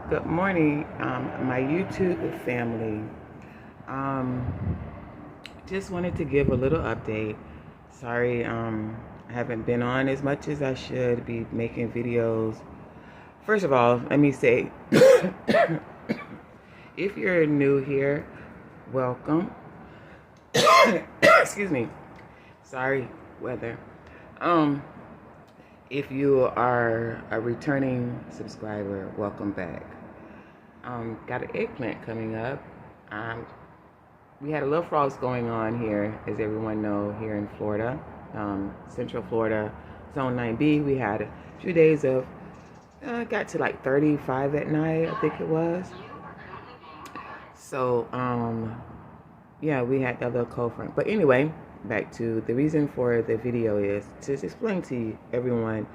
Good morning, my YouTube family. Um, just wanted to give a little update. Sorry, I haven't been on as much as I should be making videos. First of all, let me say, if you're new here, welcome. Excuse me. Sorry, weather. Um, if you are a returning subscriber, welcome back. Got an eggplant coming up. We had a little frost going on here, as everyone know, here in Florida, Central Florida, Zone 9B. We had a few days of, got to like 35 at night, I think it was. So, yeah, we had that little cold front. But anyway, back to the reason for the video is to explain to everyone.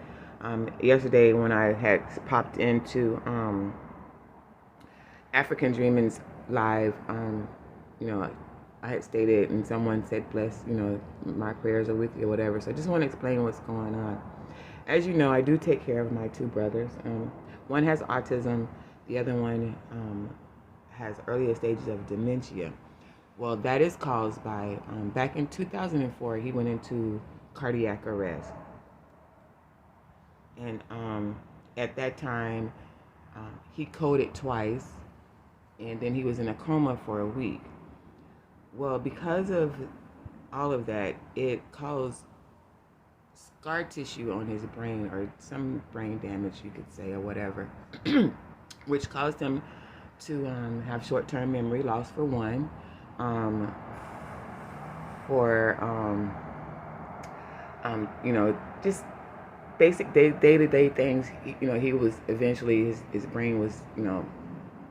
Yesterday when I had popped into African Dreaming's live, I had stated and someone said, bless, my prayers are with you or whatever. So I just want to explain what's going on. As you know, I do take care of my two brothers. One has autism. The other one has earlier stages of dementia. Well, that is caused by, back in 2004, he went into cardiac arrest. And at that time, he coded twice, and then he was in a coma for a week. Well, because of all of that, it caused scar tissue on his brain, or some brain damage, you could say, or whatever, which caused him to have short-term memory loss, for one, just basic day-to-day things. He was eventually, his brain was,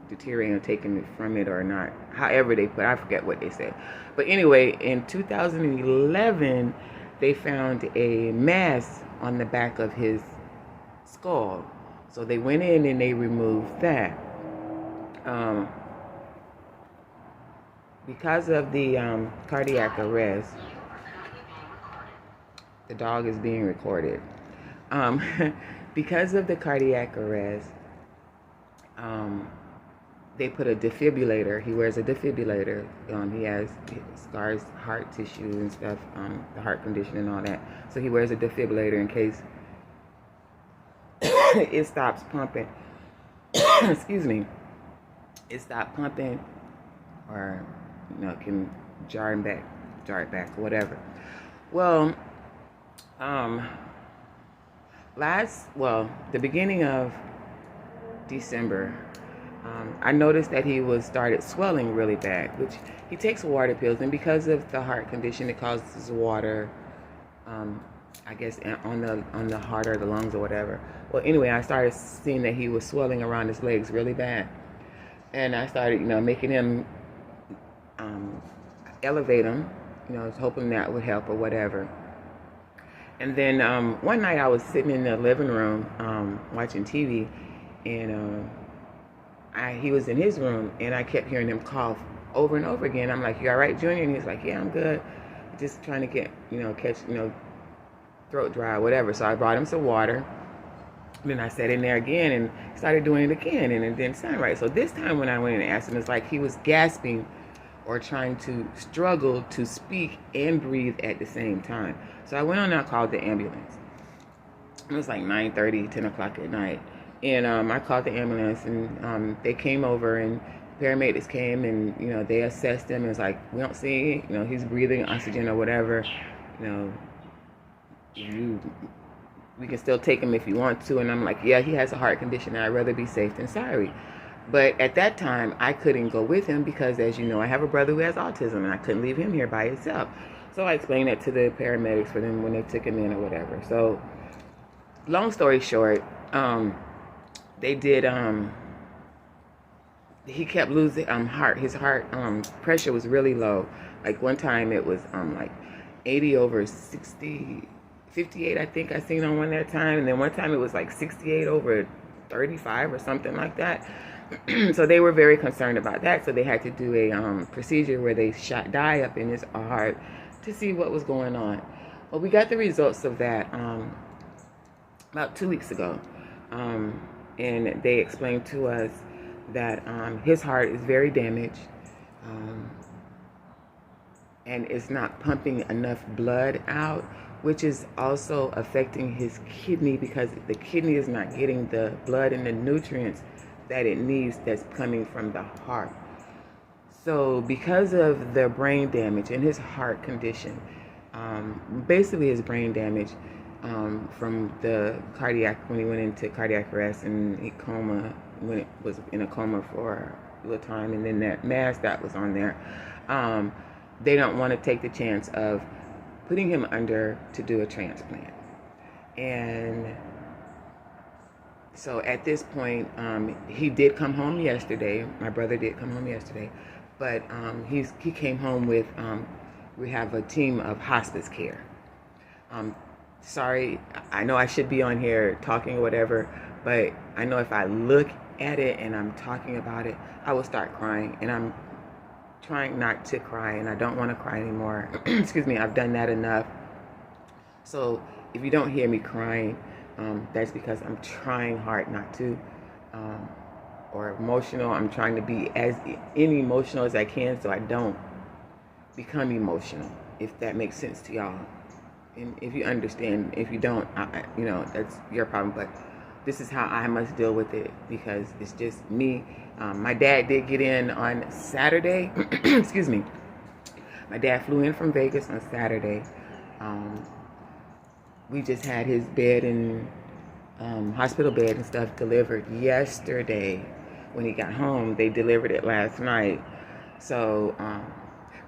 deteriorating or taken it from it or not. However they put, I forget what they said. But anyway, in 2011, they found a mass on the back of his skull. So they went in and they removed that. Because of the cardiac arrest, the dog is being recorded. Because of the cardiac arrest, they put a defibrillator. He wears a defibrillator. He has scars, heart tissue and stuff, the heart condition and all that. So he wears a defibrillator in case it stops pumping. Excuse me. It stopped pumping, or can jar it back, or whatever. Well, the beginning of December, I noticed that he started swelling really bad, which he takes water pills, and because of the heart condition, it causes water, I guess, on the heart or the lungs or whatever. Well, anyway, I started seeing that he was swelling around his legs really bad, and I started, making him elevate him, hoping that would help or whatever. And then one night I was sitting in the living room watching TV, and he was in his room, and I kept hearing him cough over and over again. I'm like, "You all right, Junior?" And he's like, "Yeah, I'm good. Just trying to get, catch, throat dry or whatever." So I brought him some water. Then I sat in there again and started doing it again, and it didn't sound right. So this time when I went and asked him, it's like he was gasping or trying to struggle to speak and breathe at the same time. So I went on and I called the ambulance. It was like 9:30, 10 o'clock at night. And I called the ambulance, and they came over, and paramedics came, and, they assessed him. And it's like, we don't see, he's breathing oxygen or whatever. We can still take him if you want to. And I'm like, yeah, he has a heart condition. I'd rather be safe than sorry. But at that time, I couldn't go with him because, as you know, I have a brother who has autism, and I couldn't leave him here by himself. So I explained that to the paramedics for them when they took him in or whatever. So, long story short, they did, he kept losing his heart pressure was really low. Like one time it was like 80 over 60, 58 I think I seen on one that time, and then one time it was like 68 over 35 or something like that. So they were very concerned about that, so they had to do a procedure where they shot dye up in his heart to see what was going on. Well, we got the results of that about 2 weeks ago, and they explained to us that his heart is very damaged, um, and it's not pumping enough blood out, which is also affecting his kidney because the kidney is not getting the blood and the nutrients that it needs that's coming from the heart. So because of the brain damage and his heart condition, basically his brain damage from the cardiac, when he went into cardiac arrest and he coma, when it was in a coma for a little time, and then that mass that was on there, they don't want to take the chance of putting him under to do a transplant. And so at this point, he did come home yesterday. My brother did come home yesterday, but he came home with, we have a team of hospice care. Sorry, I know I should be on here talking or whatever, but I know if I look at it and I'm talking about it, I will start crying, and I'm trying not to cry, and I don't want to cry anymore. Excuse me, I've done that enough. So if you don't hear me crying, that's because I'm trying hard not to, or emotional. I'm trying to be as emotional as I can so I don't become emotional, if that makes sense to y'all. And if you understand, if you don't, that's your problem. But this is how I must deal with it because it's just me. My dad did get in on Saturday. Excuse me. My dad flew in from Vegas on Saturday. We just had his bed and hospital bed and stuff delivered yesterday. When he got home, they delivered it last night. So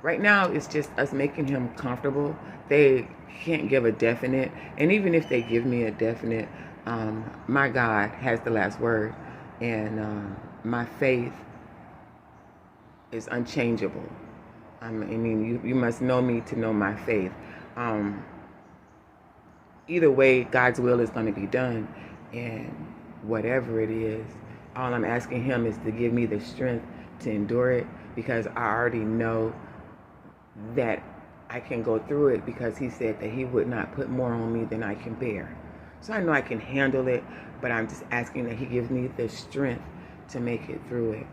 right now, it's just us making him comfortable. They can't give a definite, and even if they give me a definite, my God has the last word, and my faith is unchangeable. I mean, you must know me to know my faith. Either way, God's will is going to be done, and whatever it is, all I'm asking him is to give me the strength to endure it, because I already know that I can go through it, because he said that he would not put more on me than I can bear. So I know I can handle it, but I'm just asking that he gives me the strength to make it through it.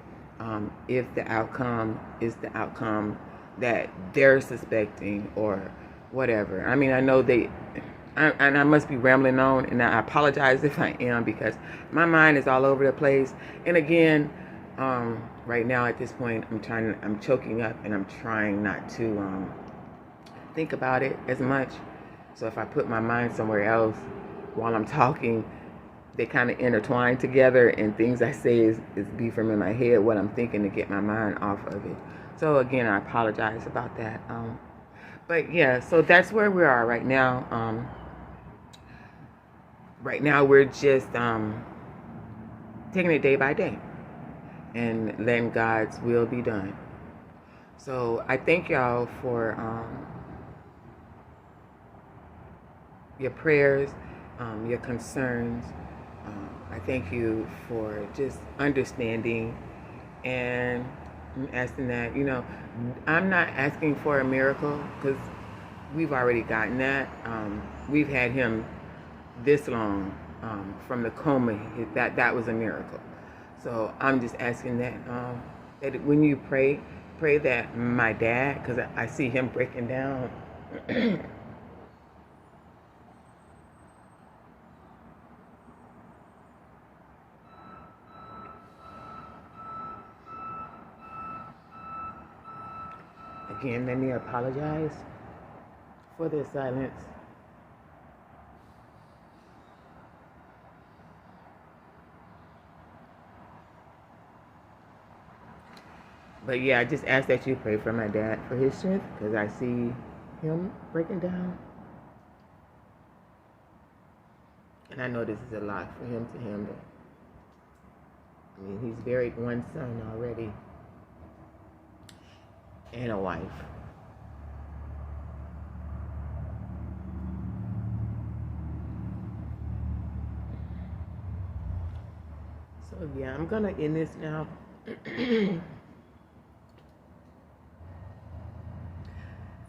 If the outcome is the outcome that they're suspecting or whatever. I mean, I know and I must be rambling on, and I apologize if I am, because my mind is all over the place. And again, right now at this point, I'm choking up, and I'm trying not to think about it as much. So if I put my mind somewhere else while I'm talking, they kind of intertwine together, and things I say is be from in my head what I'm thinking to get my mind off of it. So again, I apologize about that. But yeah, so that's where we are right now. Right now, we're just taking it day by day and letting God's will be done. So I thank y'all for your prayers, your concerns. I thank you for just understanding, and I'm asking that, I'm not asking for a miracle, because we've already gotten that. We've had him this long from the coma. That was a miracle. So I'm just asking that that when you pray that my dad, because I see him breaking down. Again, let me apologize for the silence. But yeah, I just ask that you pray for my dad, for his strength, because I see him breaking down. And I know this is a lot for him to handle. I mean, he's buried one son already, and a wife. So yeah, I'm gonna end this now.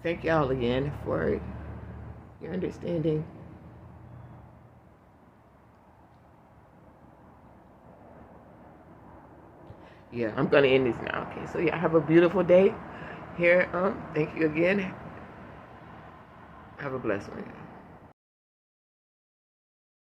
Thank y'all again for your understanding. yeah, I'm gonna end this now. Okay, so yeah, have a beautiful day here. Thank you again. Have a blessed one.